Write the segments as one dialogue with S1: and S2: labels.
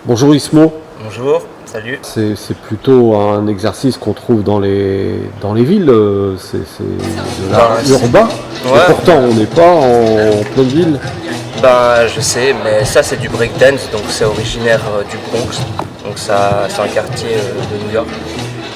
S1: Bonjour Ismo.
S2: Bonjour, salut.
S1: C'est plutôt un exercice qu'on trouve dans les villes, c'est de l'art urbain.
S2: Ouais.
S1: Et pourtant on n'est pas en pleine ville.
S2: Je sais, mais ça c'est du breakdance, donc c'est originaire du Bronx, donc ça c'est un quartier de New York.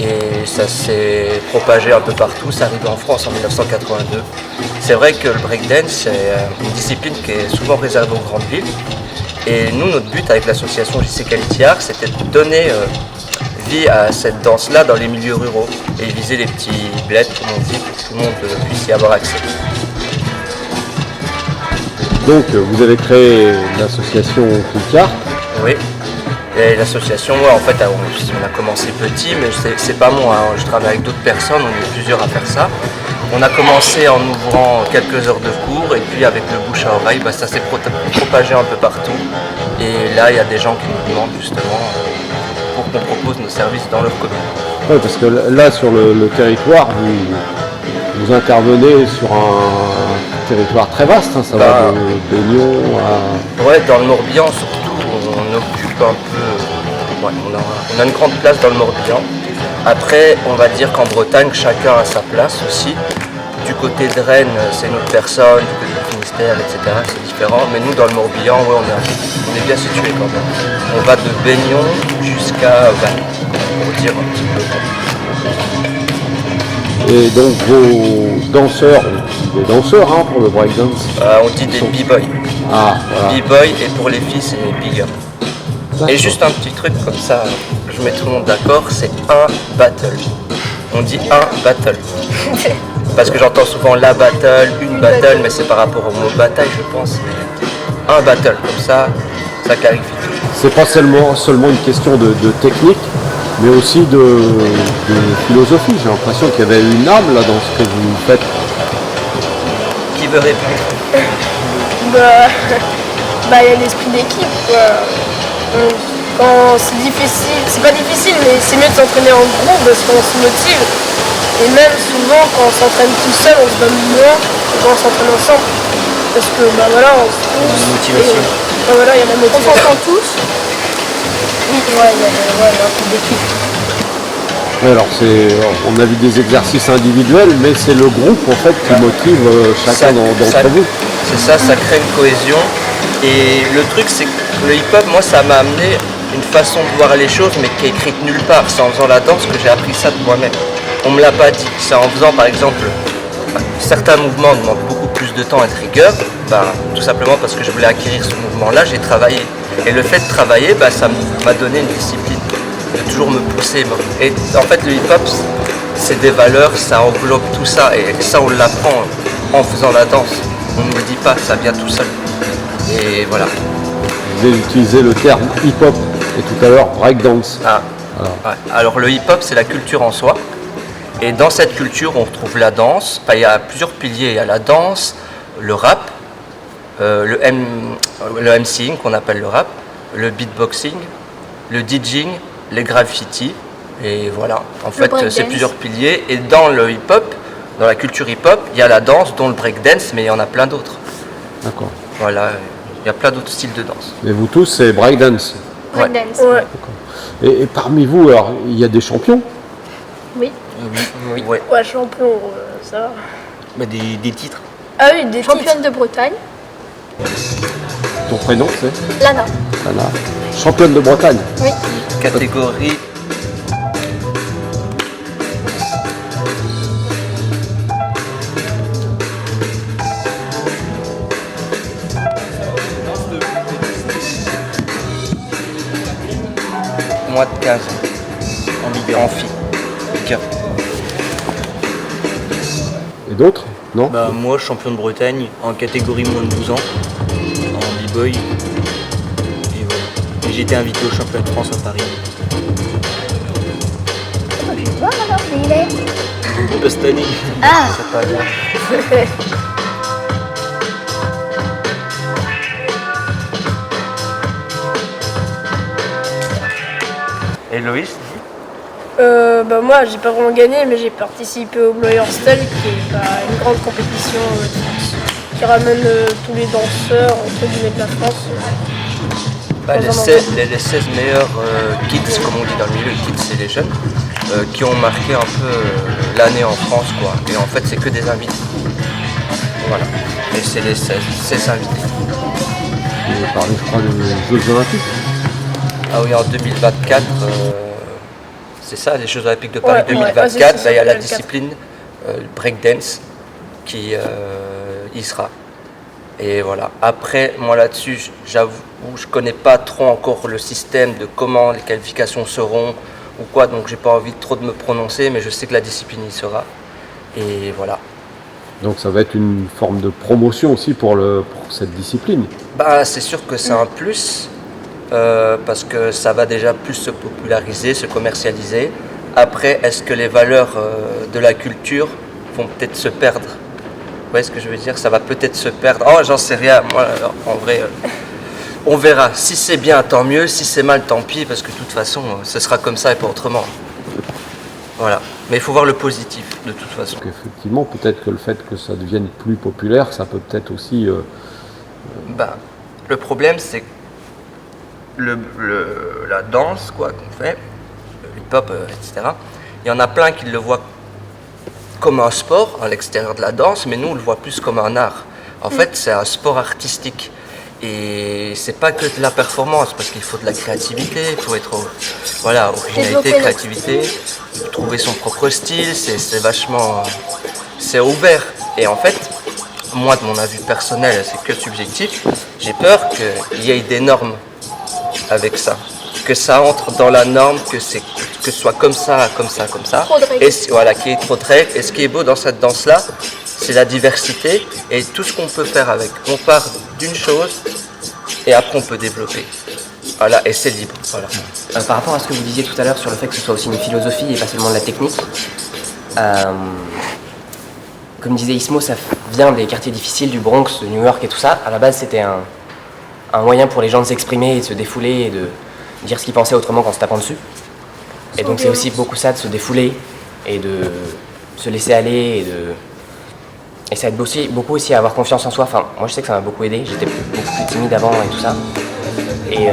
S2: Et ça s'est propagé un peu partout, ça arrive en France en 1982. C'est vrai que le breakdance c'est une discipline qui est souvent réservée aux grandes villes. Et nous, notre but avec l'association JC Quality Art, c'était de donner vie à cette danse-là dans les milieux ruraux et viser les petits bleds, comme on dit, pour que tout le monde puisse y avoir accès.
S1: Donc vous avez créé l'association Quality Art.
S2: Oui. Et l'association, en fait, on a commencé petit, mais c'est pas moi, hein. Je travaille avec d'autres personnes, on est plusieurs à faire ça. On a commencé en ouvrant quelques heures de cours et puis avec le bouche à oreille, ça s'est propagé un peu partout. Et là, il y a des gens qui nous demandent justement pour qu'on propose nos services dans leur commune.
S1: Oui, parce que là, sur le territoire, vous intervenez sur un territoire très vaste, hein, ça va de Lyon à...
S2: Ouais, dans le Morbihan surtout, on occupe un peu... Ouais, on a une grande place dans le Morbihan. Après, on va dire qu'en Bretagne, chacun a sa place aussi. Du côté de Rennes, c'est une autre personne, du côté du Finistère, etc. C'est différent. Mais nous, dans le Morbihan, ouais, on est bien situés quand même. On va de Baignon jusqu'à Vannes, pour dire un petit peu.
S1: Et donc vos danseurs, des danseurs hein, pour le breakdance.
S2: On dit des b-boys.
S1: Ah, voilà.
S2: B-boy et pour les filles, c'est big girl. Et juste un petit truc comme ça, je mets tout le monde d'accord, c'est un battle. On dit un battle. Parce que j'entends souvent la battle, une battle, mais c'est par rapport au mot bataille, je pense. Un battle, comme ça clarifie tout.
S1: C'est pas seulement une question de technique, mais aussi de philosophie. J'ai l'impression qu'il y avait une âme là dans ce que vous faites.
S2: Qui veut répondre?
S3: Il y a l'esprit d'équipe, quoi. Quand c'est difficile, c'est pas difficile, mais c'est mieux de s'entraîner en groupe parce qu'on se motive. Et même souvent, quand on s'entraîne tout seul, on se donne moins que quand on s'entraîne ensemble. Parce que on se pousse.
S2: Motivation.
S3: Il y a la motivation. On s'entend tous. Oui, il y a un peu d'équipe.
S1: Ouais, alors on a vu des exercices individuels, mais c'est le groupe en fait qui motive chacun d'entre vous.
S2: C'est ça crée une cohésion. Et le truc, c'est que le hip-hop, moi, ça m'a amené une façon de voir les choses, mais qui est écrite nulle part. C'est en faisant la danse que j'ai appris ça de moi-même. On me l'a pas dit. C'est en faisant, par exemple, certains mouvements demandent beaucoup plus de temps et de rigueur. Tout simplement parce que je voulais acquérir ce mouvement-là, j'ai travaillé. Et le fait de travailler, ça m'a donné une discipline, de toujours me pousser. Et en fait, le hip-hop, c'est des valeurs, ça englobe tout ça. Et ça, on l'apprend en faisant la danse. On ne me le dit pas, ça vient tout seul. Et voilà.
S1: Vous avez utilisé le terme hip-hop et tout à l'heure breakdance.
S2: Alors le hip-hop, c'est la culture en soi. Et dans cette culture, on retrouve la danse. Il y a plusieurs piliers. Il y a la danse, le rap, le MCing qu'on appelle le rap, le beatboxing, le DJing, les graffitis. Et voilà, en fait, c'est plusieurs piliers. Et dans le hip-hop, dans la culture hip-hop, il y a la danse, dont le breakdance, mais il y en a plein d'autres.
S1: D'accord.
S2: Voilà, il y a plein d'autres styles de danse.
S1: Et vous tous, c'est breakdance.
S3: Breakdance.
S1: Ouais. Et parmi vous, alors, il y a des champions?
S3: Oui.
S2: Oui.
S3: Ouais, champion, ça.
S2: Des titres.
S3: Ah oui, des
S4: Championne de Bretagne.
S1: Ton prénom, c'est
S4: Lana.
S1: Anna. Championne de Bretagne.
S4: Oui.
S2: Catégorie. Moins de 15 ans. En fille.
S1: Et d'autres? Non?
S5: Moi, champion de Bretagne, en catégorie moins de 12 ans, en b-boy. Et voilà. Et j'ai été invité au championnat de France à Paris.
S4: Je vais voir alors, mais il est.
S5: Cette année.
S4: Ah.
S2: C'est pas bien. Et Loïs?
S3: Moi, j'ai pas vraiment gagné, mais j'ai participé au Bloyer Style, qui est une grande compétition de France, qui ramène tous les danseurs entre guillemets de la France.
S2: Les 16 meilleurs kids, comme on dit dans le milieu, les kids c'est les jeunes, qui ont marqué un peu l'année en France, quoi. Et en fait c'est que des invités. Voilà. Et c'est les 16 invités.
S1: On parlait, je crois, des Jeux Olympiques.
S2: Ah oui, en 2024, c'est ça, les Jeux Olympiques de Paris
S3: Ouais,
S2: 2024,
S3: c'est
S2: il y a la
S3: 2024.
S2: discipline breakdance qui y sera. Et voilà. Après, moi là-dessus, j'avoue, je connais pas trop encore le système de comment les qualifications seront ou quoi, donc j'ai pas envie trop de me prononcer, mais je sais que la discipline y sera. Et voilà.
S1: Donc ça va être une forme de promotion aussi pour cette discipline.
S2: Bah, c'est sûr que c'est un plus, parce que ça va déjà plus se populariser, se commercialiser. Après, est-ce que les valeurs de la culture vont peut-être se perdre? Vous voyez ce que je veux dire? Ça va peut-être se perdre. Oh, j'en sais rien. Moi, en vrai, on verra. Si c'est bien, tant mieux. Si c'est mal, tant pis, parce que de toute façon, ce sera comme ça et pas autrement. Voilà. Mais il faut voir le positif, de toute façon.
S1: Donc effectivement, peut-être que le fait que ça devienne plus populaire, ça peut peut-être aussi...
S2: Bah, le problème, c'est que la danse quoi, qu'on fait, le hip-hop, etc., il y en a plein qui le voient comme un sport à l'extérieur de la danse, mais nous, on le voit plus comme un art. En fait, c'est un sport artistique. Et c'est pas que de la performance, parce qu'il faut de la créativité, il faut être originalité, créativité, trouver son propre style, c'est vachement... c'est ouvert. Et en fait, moi, de mon avis personnel, c'est que subjectif, j'ai peur qu'il y ait des normes avec ça. Que ça entre dans la norme, que ce soit comme ça, comme ça, comme ça.
S3: Trop de règles.
S2: Et voilà, qu'il y ait trop de règles. Et ce qui est beau dans cette danse-là, c'est la diversité et tout ce qu'on peut faire avec. On part d'une chose et après on peut développer. Voilà, et c'est libre. Voilà.
S6: Par rapport à ce que vous disiez tout à l'heure sur le fait que ce soit aussi une philosophie et pas seulement de la technique, comme disait Ismo, ça vient des quartiers difficiles du Bronx, de New York et tout ça. À la base, c'était un moyen pour les gens de s'exprimer et de se défouler et de dire ce qu'ils pensaient autrement qu'en se tapant dessus. Et donc c'est aussi beaucoup ça, de se défouler et de se laisser aller et ça aide beaucoup aussi à avoir confiance en soi. Enfin, moi je sais que ça m'a beaucoup aidé, j'étais beaucoup plus timide avant et tout ça. Et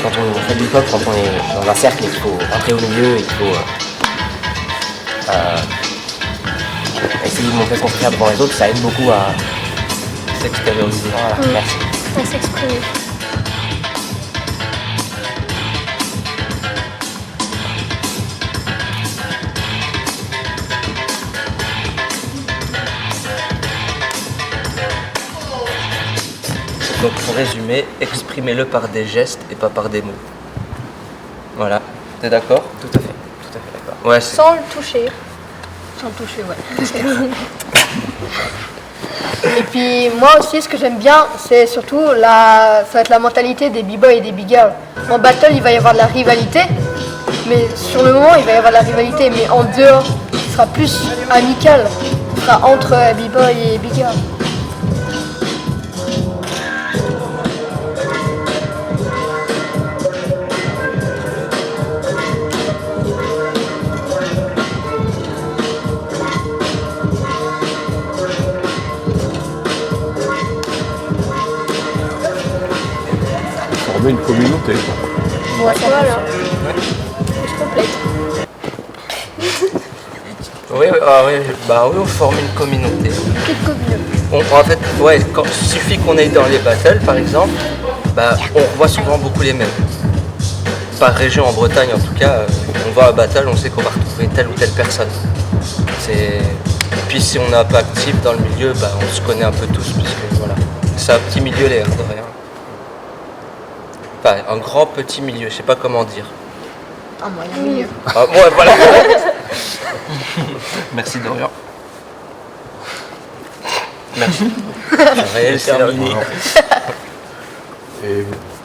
S6: quand on fait du hip-hop, quand on est dans un cercle et qu'il faut rentrer au milieu et qu'il faut essayer de montrer ce qu'on peut faire devant les autres, ça aide beaucoup à
S2: S'extérioriser.
S6: Voilà, merci.
S3: À s'exprimer.
S2: Donc pour résumer, exprimez-le par des gestes et pas par des mots. Voilà, t'es d'accord?
S6: Tout à fait d'accord.
S2: Ouais,
S3: Sans le toucher.
S4: Sans le toucher, ouais.
S3: Et puis moi aussi, ce que j'aime bien, c'est surtout ça va être la mentalité des b-boys et des b-girls. En battle, il va y avoir de la rivalité, mais sur le moment, il va y avoir de la rivalité, mais en dehors, ce sera plus amical. Ce sera entre b-boys et b-girls.
S1: Former une communauté, quoi.
S3: Ouais, voilà. Je complète.
S2: Oui, on forme une communauté.
S3: Petite communauté.
S2: En fait, ouais, il suffit qu'on aille dans les battles, par exemple, on revoit souvent beaucoup les mêmes. Par région, en Bretagne en tout cas, on va à battle, on sait qu'on va retrouver telle ou telle personne. Et puis si on n'est pas actif dans le milieu, on se connaît un peu tous, puisque voilà. C'est un petit milieu, l'air de rien. Enfin, un grand petit milieu, je sais pas comment dire.
S4: Un moyen milieu.
S2: Ah, ouais, voilà. Merci Dorian. Merci. Réel, c'est terminé.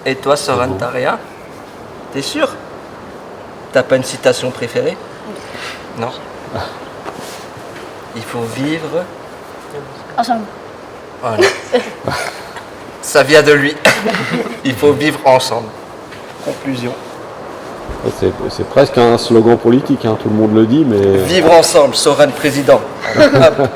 S2: Et toi, Soran, t'as rien? T'es sûr? T'as pas une citation préférée? Non. Il faut vivre.
S4: Ensemble.
S2: Voilà. Ça vient de lui. Il faut vivre ensemble. Conclusion.
S1: C'est presque un slogan politique, hein, tout le monde le dit, mais...
S2: Vivre ensemble, Soran président. Hop.